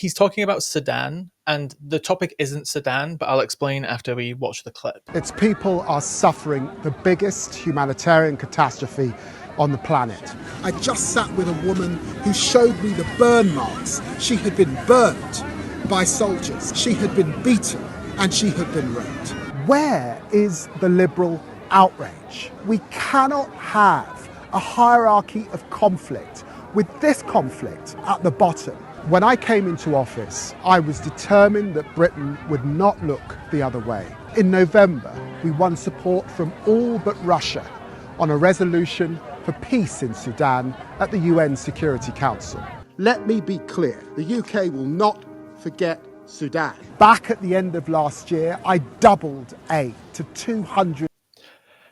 he's talking about Sudan, and the topic isn't Sudan, but I'll explain after we watch the clip. Its people are suffering the biggest humanitarian catastrophe on the planet. I just sat with a woman who showed me the burn marks. She had been burnt by soldiers. She had been beaten and she had been raped. Where is the liberal outrage? We cannot have a hierarchy of conflict with this conflict at the bottom. When I came into office, I was determined that Britain would not look the other way. In November, we won support from all but Russia on a resolution for peace in Sudan at the UN Security Council. Let me be clear, the UK will not forget Sudan. Back at the end of last year, I doubled aid to 200.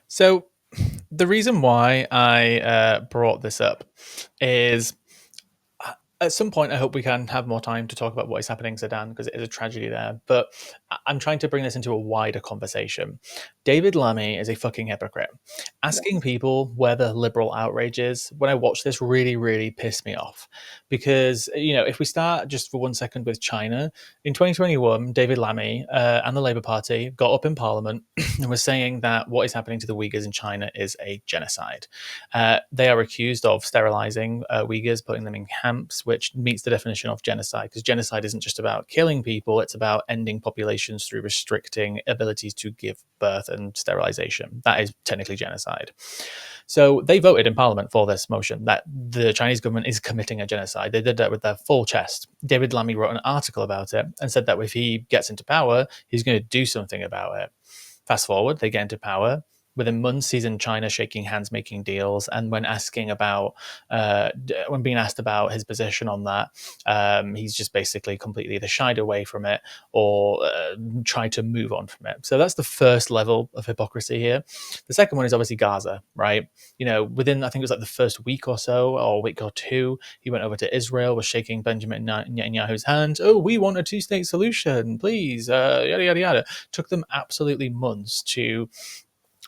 So the reason why I brought this up is at some point, I hope we can have more time to talk about what is happening in Sudan, because it is a tragedy there. But I'm trying to bring this into a wider conversation. David Lammy is a fucking hypocrite. Asking people where the liberal outrage is, when I watch this, really, really pissed me off. Because, you know, if we start just for 1 second with China, in 2021, David Lammy and the Labour Party got up in Parliament and was saying that what is happening to the Uyghurs in China is a genocide. They are accused of sterilizing Uyghurs, putting them in camps, which meets the definition of genocide, because genocide isn't just about killing people, it's about ending populations through restricting abilities to give birth and sterilization. That is technically genocide. So they voted in Parliament for this motion that the Chinese government is committing a genocide. They did that with their full chest. David Lammy wrote an article about it and said that if he gets into power, he's going to do something about it. Fast forward, they get into power. Within months, he's in China shaking hands, making deals. And when being asked about his position on that, he's just basically completely either shied away from it or tried to move on from it. So that's the first level of hypocrisy here. The second one is obviously Gaza, right? You know, within, I think it was like the first week or so, or a week or two, he went over to Israel, was shaking Benjamin Netanyahu's hand. Oh, we want a two-state solution, please, yada, yada, yada. Took them absolutely months to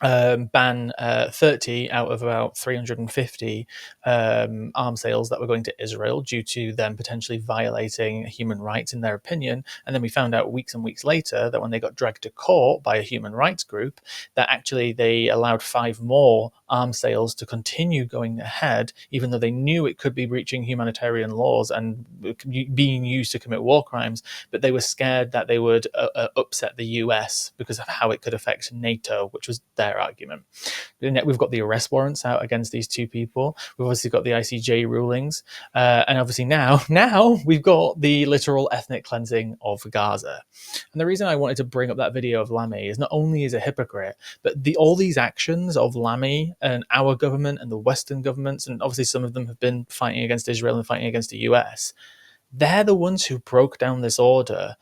ban 30 out of about 350 arms sales that were going to Israel due to them potentially violating human rights in their opinion. And then we found out weeks and weeks later that when they got dragged to court by a human rights group, that actually they allowed 5 more arms sales to continue going ahead, even though they knew it could be breaching humanitarian laws and being used to commit war crimes. But they were scared that they would upset the US because of how it could affect NATO, which was their argument. We've got the arrest warrants out against these 2 people. We've obviously got the ICJ rulings. And obviously now we've got the literal ethnic cleansing of Gaza. And the reason I wanted to bring up that video of Lammy is not only is a hypocrite, but all these actions of Lammy and our government and the Western governments, and obviously some of them have been fighting against Israel and fighting against the US, they're the ones who broke down this order.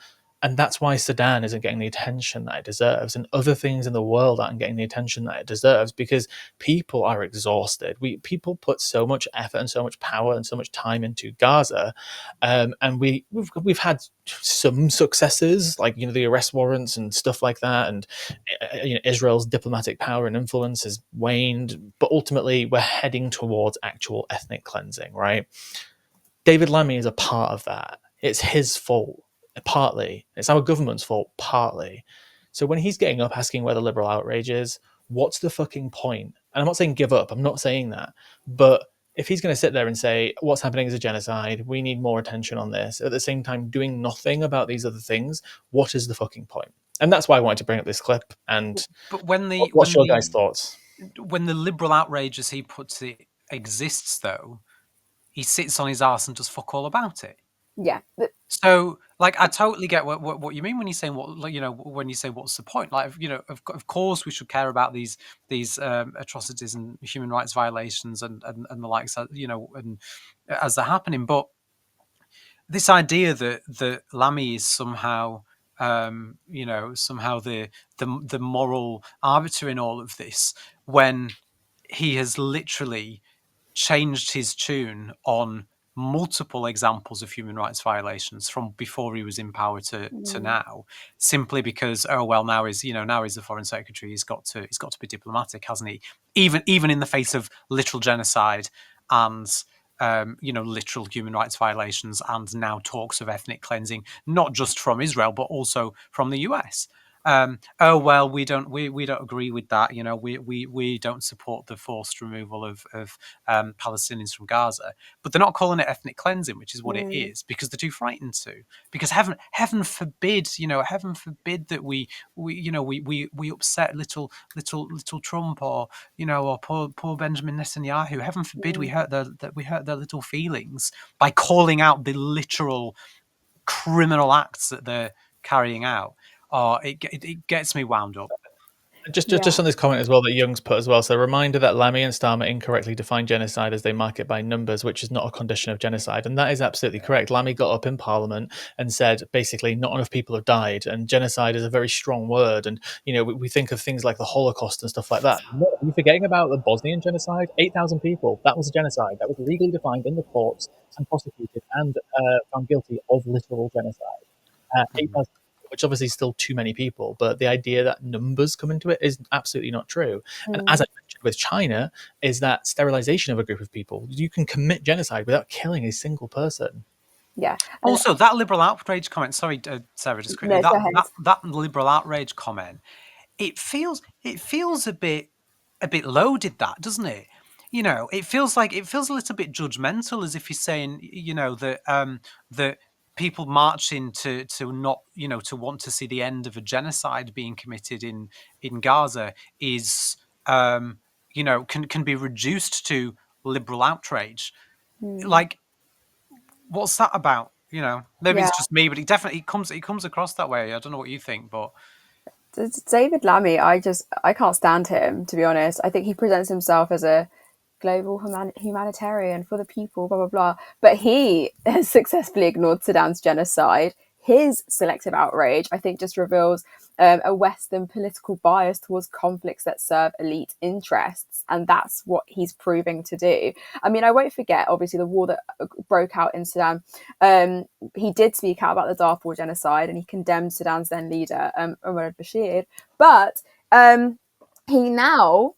And that's why Sudan isn't getting the attention that it deserves, and other things in the world aren't getting the attention that it deserves, because people are exhausted. People put so much effort and so much power and so much time into Gaza, and we've had some successes, like, you know, the arrest warrants and stuff like that, and you know, Israel's diplomatic power and influence has waned, but ultimately we're heading towards actual ethnic cleansing, right? David Lammy is a part of that. It's his fault. Partly. It's our government's fault, partly. So when he's getting up asking where the liberal outrage is, what's the fucking point? And I'm not saying give up, I'm not saying that. But if he's going to sit there and say, what's happening is a genocide, we need more attention on this, at the same time doing nothing about these other things, what is the fucking point? And that's why I wanted to bring up this clip. And but what's your guys' thoughts? When the liberal outrage, as he puts it, exists, though, he sits on his arse and does fuck all about it. Yeah. So, like, I totally get what you mean when you're saying when you say what's the point? Like, you know, of course we should care about these atrocities and human rights violations and the likes, you know, and as they're happening. But this idea that Lammy is somehow, you know, somehow the moral arbiter in all of this, when he has literally changed his tune on multiple examples of human rights violations from before he was in power to now, simply because, oh well, now he's the foreign secretary, he's got to be diplomatic, hasn't he? Even in the face of literal genocide and literal human rights violations, and now talks of ethnic cleansing, not just from Israel but also from the US. Oh well, we don't agree with that. We don't support the forced removal of Palestinians from Gaza, but they're not calling it ethnic cleansing, which is what it is, because they're too frightened to. Because heaven forbid, heaven forbid that we upset little Trump, or poor Benjamin Netanyahu. Heaven forbid we hurt their little feelings by calling out the literal criminal acts that they're carrying out. Oh, it gets me wound up. Just on this comment as well that Young's put as well. So, a reminder that Lammy and Starmer incorrectly define genocide as they mark it by numbers, which is not a condition of genocide. And that is absolutely correct. Lammy got up in Parliament and said basically not enough people have died, and genocide is a very strong word. And we think of things like the Holocaust and stuff like that. Are you forgetting about the Bosnian genocide? 8,000 people. That was a genocide. That was legally defined in the courts and prosecuted and found guilty of literal genocide. 8,000, which obviously is still too many people, but the idea that numbers come into it is absolutely not true. And as I mentioned with China, is that sterilization of a group of people. You can commit genocide without killing a single person. Yeah. Also, that liberal outrage comment. Sorry, Sarah, just quickly. No, go ahead. That liberal outrage comment. It feels a bit loaded. That, doesn't it? It feels a little bit judgmental, as if he's saying, that people marching to not, to want to see the end of a genocide being committed in Gaza is, can be reduced to liberal outrage. Like, what's that about? Maybe it's just me, but it definitely comes across that way. I don't know what you think, but David Lammy, I can't stand him, to be honest. I think he presents himself as a global humanitarian for the people, blah, blah, blah. But he has successfully ignored Sudan's genocide. His selective outrage, I think, just reveals a Western political bias towards conflicts that serve elite interests. And that's what he's proving to do. I mean, I won't forget, obviously, the war that broke out in Sudan. He did speak out about the Darfur genocide, and he condemned Sudan's then leader, Omar al-Bashir. But he now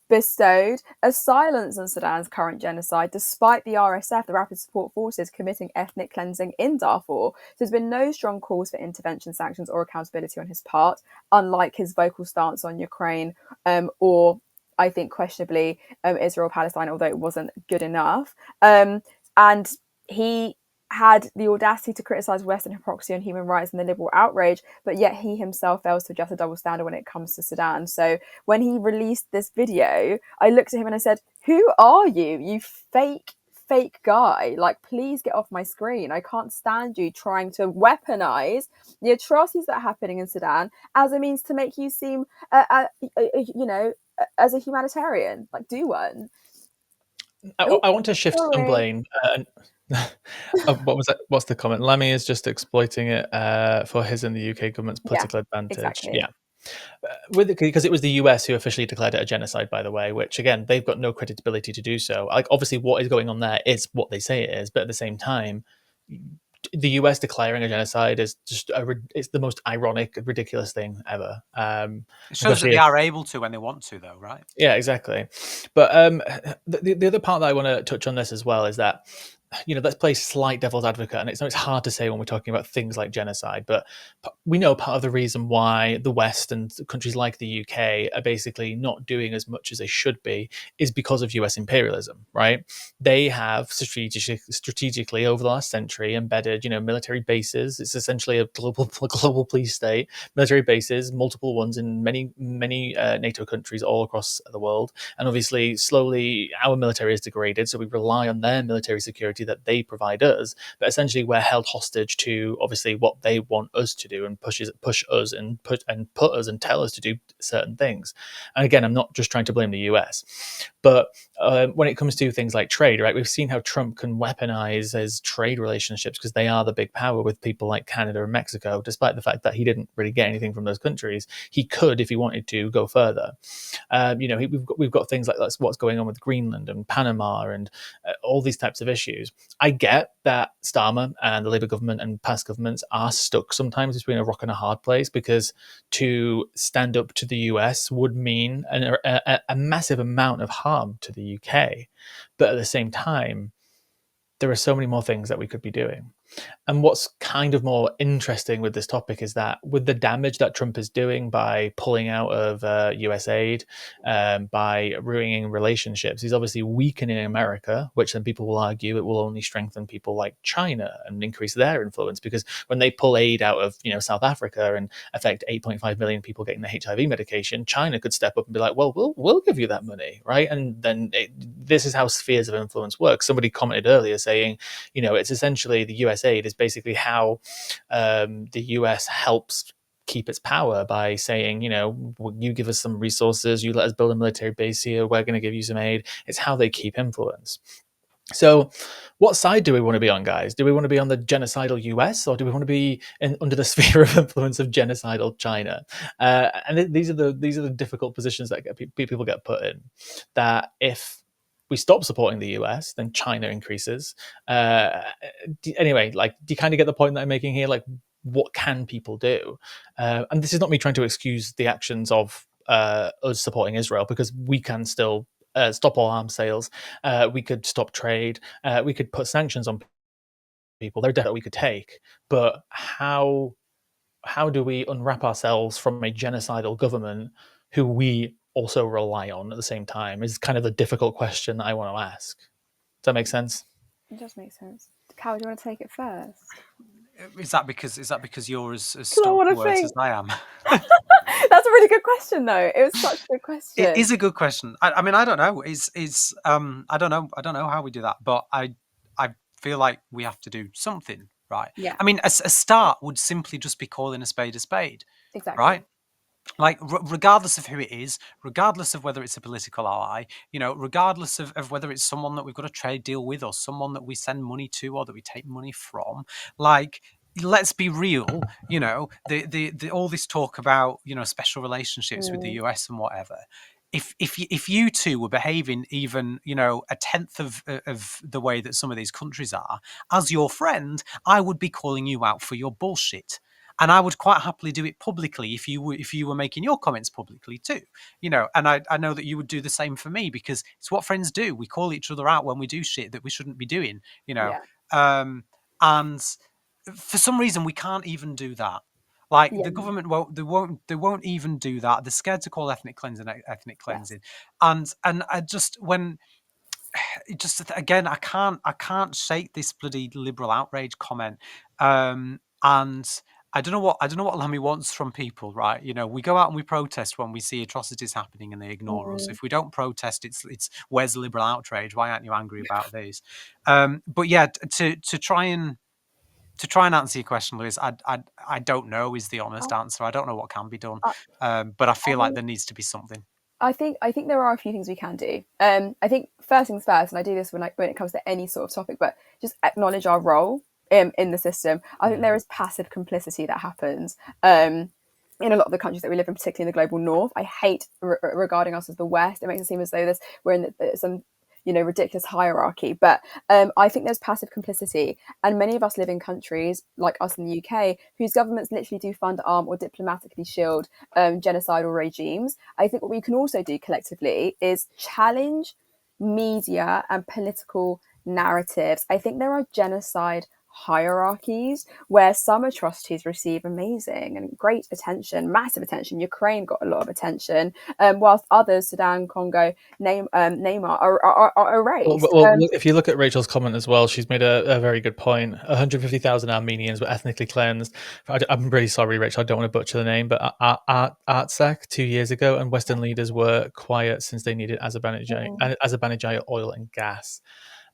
bestowed a silence on Sudan's current genocide, despite the RSF, the Rapid Support Forces, committing ethnic cleansing in Darfur. So there's been no strong calls for intervention, sanctions, or accountability on his part, unlike his vocal stance on Ukraine, or I think questionably Israel-Palestine, although it wasn't good enough. And he had the audacity to criticize Western hypocrisy on human rights and the liberal outrage, but yet he himself fails to adjust a double standard when it comes to Sudan. So when he released this video, I looked at him and I said, who are you? You fake guy. Like, please get off my screen. I can't stand you trying to weaponize the atrocities that are happening in Sudan as a means to make you seem, as a humanitarian. Like, do one. I want to shift some blame. What was that? What's the comment? Lammy is just exploiting it for his and the UK government's political advantage. Exactly. Yeah. Because it was the US who officially declared it a genocide, by the way, which again, they've got no credibility to do so. Like, obviously what is going on there is what they say it is, but at the same time, the US declaring a genocide is just it's the most ironic, ridiculous thing ever. It shows that they are able to when they want to, though, right? Yeah, exactly. But the other part that I want to touch on this as well is that, let's play slight devil's advocate. And it's hard to say when we're talking about things like genocide, but we know part of the reason why the West and countries like the UK are basically not doing as much as they should be is because of US imperialism, right? They have strategically over the last century embedded, military bases. It's essentially a global police state, military bases, multiple ones in many NATO countries all across the world. And obviously, slowly, our military is degraded, so we rely on their military security that they provide us, but essentially we're held hostage to obviously what they want us to do and push us and put us and tell us to do certain things. And again, I'm not just trying to blame the US, but when it comes to things like trade, right, we've seen how Trump can weaponize his trade relationships because they are the big power with people like Canada and Mexico, despite the fact that he didn't really get anything from those countries. He could, if he wanted to, go further. We've got things like that's what's going on with Greenland and Panama and all these types of issues. I get that Starmer and the Labour government and past governments are stuck sometimes between a rock and a hard place, because to stand up to the US would mean a massive amount of harm to the UK. But at the same time, there are so many more things that we could be doing. And what's kind of more interesting with this topic is that with the damage that Trump is doing by pulling out of US aid, by ruining relationships, he's obviously weakening America, which then people will argue it will only strengthen people like China and increase their influence, because when they pull aid out of South Africa and affect 8.5 million people getting the HIV medication, China could step up and be like, well, we'll give you that money, right? And then this is how spheres of influence work. Somebody commented earlier saying, it's essentially the US aid is basically how the US helps keep its power by saying, you give us some resources, you let us build a military base here, we're going to give you some aid. It's how they keep influence. So what side do we want to be on, guys? Do we want to be on the genocidal US, or do we want to be under the sphere of influence of genocidal China? And these are the difficult positions that people get put in. That if we stop supporting the US, then China increases. Anyway, do you kind of get the point that I'm making here? Like, what can people do? And this is not me trying to excuse the actions of us supporting Israel, because we can still stop all arms sales. We could stop trade. We could put sanctions on people. They're debt that we could take. But how do we unwrap ourselves from a genocidal government who we also rely on at the same time is kind of the difficult question that I want to ask. Does that make sense? It does make sense. Cal, do you want to take it first? Is that because you're as I stuck wanna for words think. as I am? That's a really good question, though. It was such a good question. It is a good question. I mean, I don't know. I don't know how we do that, but I feel like we have to do something, right? Yeah. I mean, a start would simply just be calling a spade, Exactly. right? Like, regardless of who it is, regardless of whether it's a political ally, regardless of whether it's someone that we've got a trade deal with, or someone that we send money to, or that we take money from, like, let's be real. The all this talk about special relationships with the US and whatever. If you two were behaving even a tenth of the way that some of these countries are, as your friend, I would be calling you out for your bullshit. And I would quite happily do it publicly if you were making your comments publicly too. And I know that you would do the same for me, because it's what friends do. We call each other out when we do shit that we shouldn't be doing. Yeah. And for some reason we can't even do that. Like, Yeah. the government won't even do that. They're scared to call ethnic cleansing. And I just again, I can't shake this bloody liberal outrage comment. And I don't know what Lammy wants from people, right? We go out and we protest when we see atrocities happening and they ignore us. If we don't protest, it's where's the liberal outrage? Why aren't you angry about these? But yeah, to try and answer your question, Lewis, I don't know is the honest answer. I don't know what can be done, but I feel like there needs to be something. I think there are a few things we can do. I think first things first, and I do this when it comes to any sort of topic, but just acknowledge our role in the system. I think there is passive complicity that happens in a lot of the countries that we live in, particularly in the global north. I hate regarding us as the West. It makes it seem as though we're in some ridiculous hierarchy, but I think there's passive complicity, and many of us live in countries like us in the UK whose governments literally do fund, arm, or diplomatically shield genocidal regimes. I think what we can also do collectively is challenge media and political narratives. I think there are genocide hierarchies where some atrocities receive amazing and great attention, massive attention. Ukraine got a lot of attention, whilst others, Sudan, Congo, Neymar, are erased. Well, if you look at Rachel's comment as well, she's made a very good point. 150,000 Armenians were ethnically cleansed. I'm really sorry, Rachel, I don't want to butcher the name, but Artsakh 2 years ago, and Western leaders were quiet since they needed Azerbaijani oil and gas.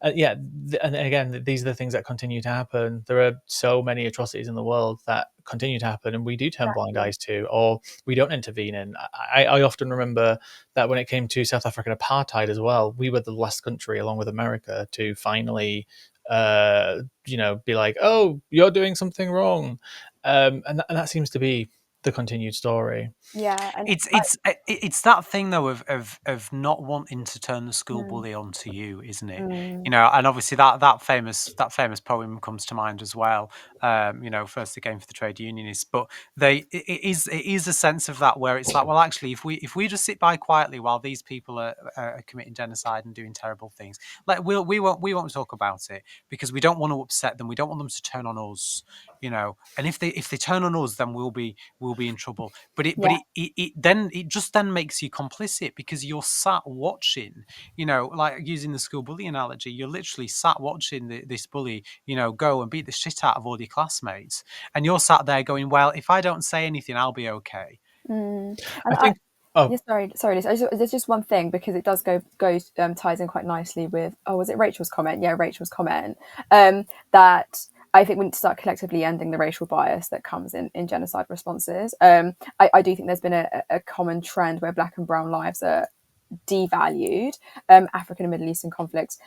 And again, these are the things that continue to happen. There are so many atrocities in the world that continue to happen, and we do turn blind eyes to, or we don't intervene in. I often remember that when it came to South African apartheid as well, we were the last country, along with America, to finally, be like, "Oh, you're doing something wrong," and that seems to be the continued story. Yeah, and It's that thing though of not wanting to turn the school bully onto you, isn't it? You know, and obviously that famous poem comes to mind as well. You know, first again for the trade unionists, but it is a sense of that where it's like, well, actually, if we just sit by quietly while these people are committing genocide and doing terrible things, like we won't talk about it because we don't want to upset them. We don't want them to turn on us, you know. And if they turn on us, then we'll be in trouble. But it just then makes you complicit because you're sat watching, you know, like using the school bully analogy, you're literally sat watching this bully, you know, go and beat the shit out of all your classmates, and you're sat there going, well, if I don't say anything, I'll be okay. and I think. Oh, yeah, sorry, Liz. There's just one thing because it does ties in quite nicely with was it Rachel's comment? Yeah, Rachel's comment. That I think we need to start collectively ending the racial bias that comes in genocide responses. I do think there's been a common trend where Black and brown lives are devalued. African and Middle Eastern conflicts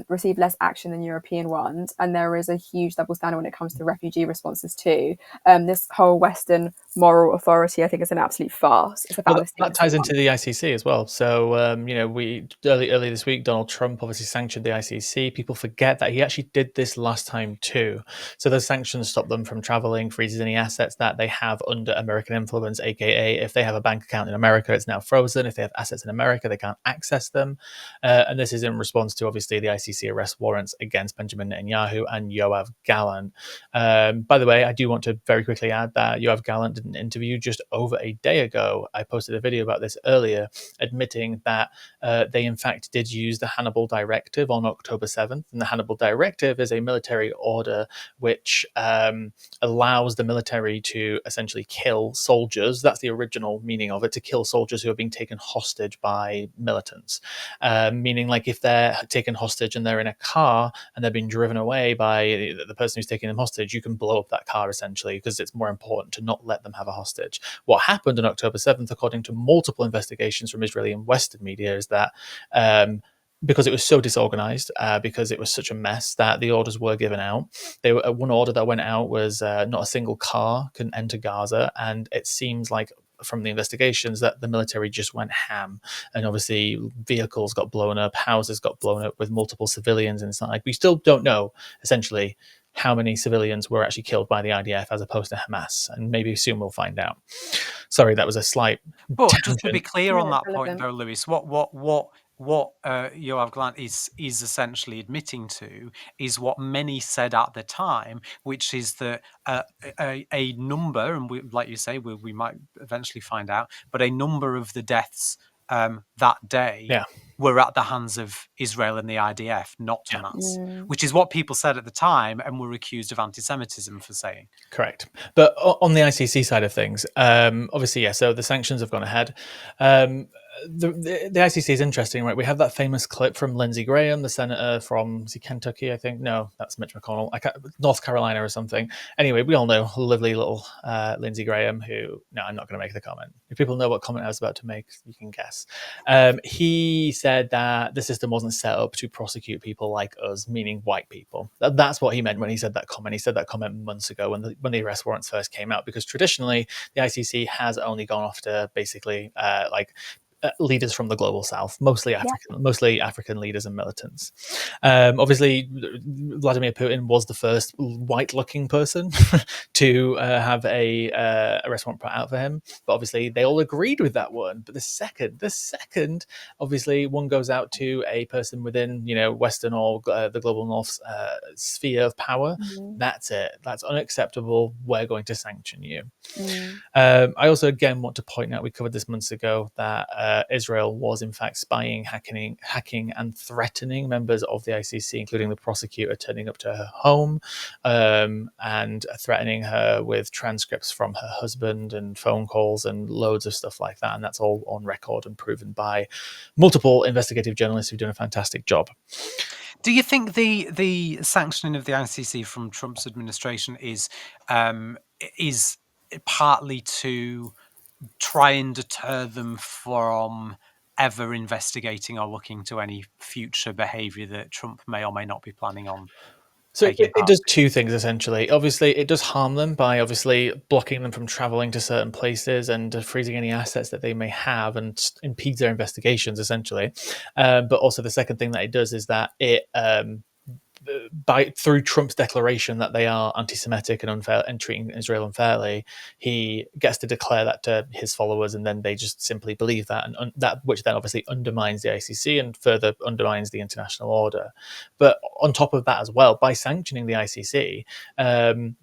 receive less action than European ones, and there is a huge double standard when it comes to refugee responses too. This whole Western moral authority, I think, is an absolute farce. It's a well, fallacy. that ties into the ICC as well. So, you know, we early this week, Donald Trump obviously sanctioned the ICC. People forget that he actually did this last time too. So those sanctions stop them from traveling, freezes any assets that they have under American influence, aka if they have a bank account in America, it's now frozen. If they have assets in America, they can't access them. And this is in response to obviously the ICC arrest warrants against Benjamin Netanyahu and Yoav Gallant. By the way, I do want to very quickly add that Yoav Gallant did an interview just over a day ago. I posted a video about this earlier, admitting that they in fact did use the Hannibal Directive on October 7th. And the Hannibal Directive is a military order which allows the military to essentially kill soldiers. That's the original meaning of it, to kill soldiers who are being taken hostage by militants. Meaning, like, if they're taken hostage and they're in a car and they're being driven away by the person who's taking them hostage, you can blow up that car essentially because it's more important to not let them have a hostage. What happened on October 7th, according to multiple investigations from Israeli and Western media, is that because it was so disorganized, because it was such a mess, that the orders were given out. One order that went out was not a single car can enter Gaza, and it seems like from the investigations that the military just went ham, and obviously vehicles got blown up, houses got blown up with multiple civilians inside. We still don't know essentially how many civilians were actually killed by the IDF as opposed to Hamas, and maybe soon we'll find out. Sorry, that was a slight But tangent. just to be clear on Yeah, that it's point, relevant. though, Lewis, what Yoav Gallant is essentially admitting to is what many said at the time, which is that a number, and like you say, we might eventually find out, but a number of the deaths that day Yeah. were at the hands of Israel and the IDF, not Yeah. Hamas, which is what people said at the time and were accused of anti-Semitism for saying. Correct. But on the ICC side of things, obviously, yeah, so the sanctions have gone ahead. The ICC is interesting, right? We have that famous clip from Lindsey Graham, the senator from, is he Kentucky, I think? No, that's Mitch McConnell. North Carolina or something. Anyway, we all know lovely little Lindsey Graham, who, no, I'm not going to make the comment. If people know what comment I was about to make, you can guess. He said that the system wasn't set up to prosecute people like us, meaning white people. That's what he meant when he said that comment. He said that comment months ago when the arrest warrants first came out, because traditionally the ICC has only gone after basically leaders from the global south, mostly African leaders and militants. Obviously, Vladimir Putin was the first white-looking person to have a arrest warrant put out for him. But obviously, they all agreed with that one. But the second, obviously, one goes out to a person within, Western or the global North's sphere of power. That's it. That's unacceptable. We're going to sanction you. I also, again, want to point out, we covered this months ago, that Israel was in fact spying, hacking and threatening members of the ICC, including the prosecutor turning up to her home and threatening her with transcripts from her husband and phone calls and loads of stuff like that. And that's all on record and proven by multiple investigative journalists who've done a fantastic job. Do you think the sanctioning of the ICC from Trump's administration is partly to try and deter them from ever investigating or looking to any future behaviour that Trump may or may not be planning on? So taking it part. does two things essentially. Obviously, it does harm them by obviously blocking them from traveling to certain places and freezing any assets that they may have and impedes their investigations essentially. But also the second thing that it does is that it through Trump's declaration that they are anti-Semitic and unfair and treating Israel unfairly, he gets to declare that to his followers, and then they just simply believe that, and that which then obviously undermines the ICC and further undermines the international order. But on top of that as well, by sanctioning the ICC,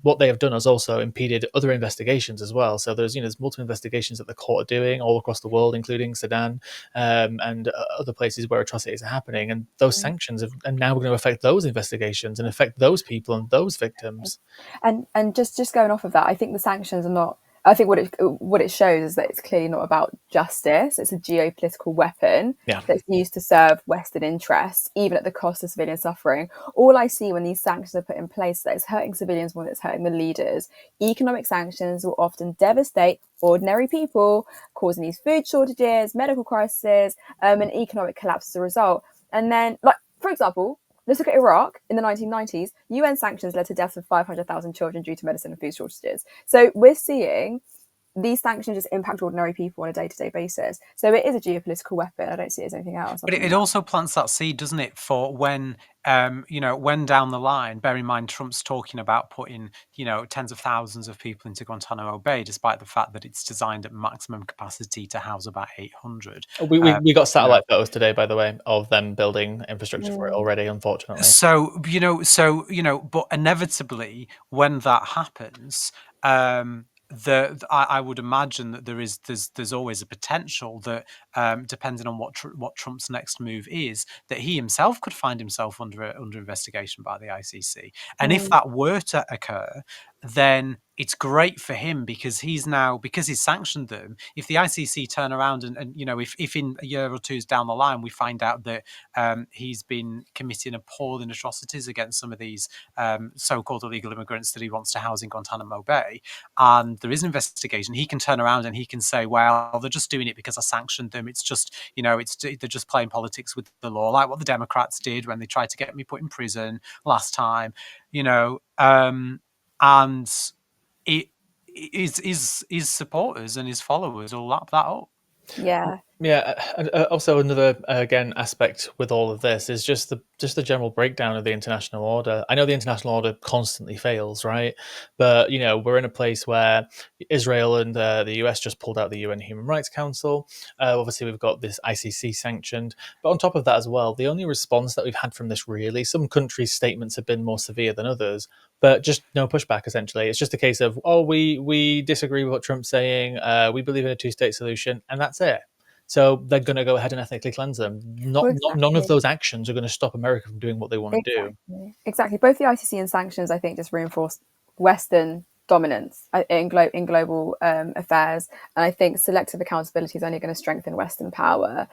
what they have done is also impeded other investigations as well. So there's multiple investigations that the court are doing all across the world, including Sudan and other places where atrocities are happening, and those sanctions are now going to affect those investigations and affect those people and those victims. And just going off of that, I think the sanctions are not. I think what it shows is that it's clearly not about justice. It's a geopolitical weapon that's used to serve Western interests, even at the cost of civilian suffering. All I see when these sanctions are put in place is that it's hurting civilians more than it's hurting the leaders. Economic sanctions will often devastate ordinary people, causing these food shortages, medical crises, and economic collapse as a result. And then, like, for example, let's look at Iraq in the 1990s. UN sanctions led to deaths of 500,000 children due to medicine and food shortages. So we're seeing these sanctions just impact ordinary people on a day-to-day basis. So it is a geopolitical weapon. I don't see it as anything else. But it also plants that seed, doesn't it, for when, when down the line, bear in mind Trump's talking about putting, tens of thousands of people into Guantanamo Bay, despite the fact that it's designed at maximum capacity to house about 800. We got satellite photos today, by the way, of them building infrastructure for it already, unfortunately. So, but inevitably when that happens, I would imagine that there's always a potential that, depending on what Trump's next move is, that he himself could find himself under investigation by the ICC. And if that were to occur, then it's great for him because he's sanctioned them. If the ICC turn around and if in a year or two's down the line we find out that he's been committing appalling atrocities against some of these so-called illegal immigrants that he wants to house in Guantanamo Bay, and there is an investigation, he can turn around and he can say, well, they're just doing it because I sanctioned them. It's just, they're just playing politics with the law, like what the Democrats did when they tried to get me put in prison last time, and it is his supporters and his followers will lap that up. Yeah. Also another again aspect with all of this is just the general breakdown of the international order. I know the international order constantly fails, right? But we're in a place where Israel and the US just pulled out the UN Human Rights Council. Obviously, we've got this ICC sanctioned, but on top of that as well, the only response that we've had from this really, some countries' statements have been more severe than others, but just no pushback. Essentially, it's just a case of we disagree with what Trump's saying. We believe in a two-state solution, and that's it. So they're going to go ahead and ethnically cleanse them. None of those actions are going to stop America from doing what they want to do. Exactly. Both the ICC and sanctions, I think, just reinforce Western dominance in global affairs. And I think selective accountability is only going to strengthen Western power.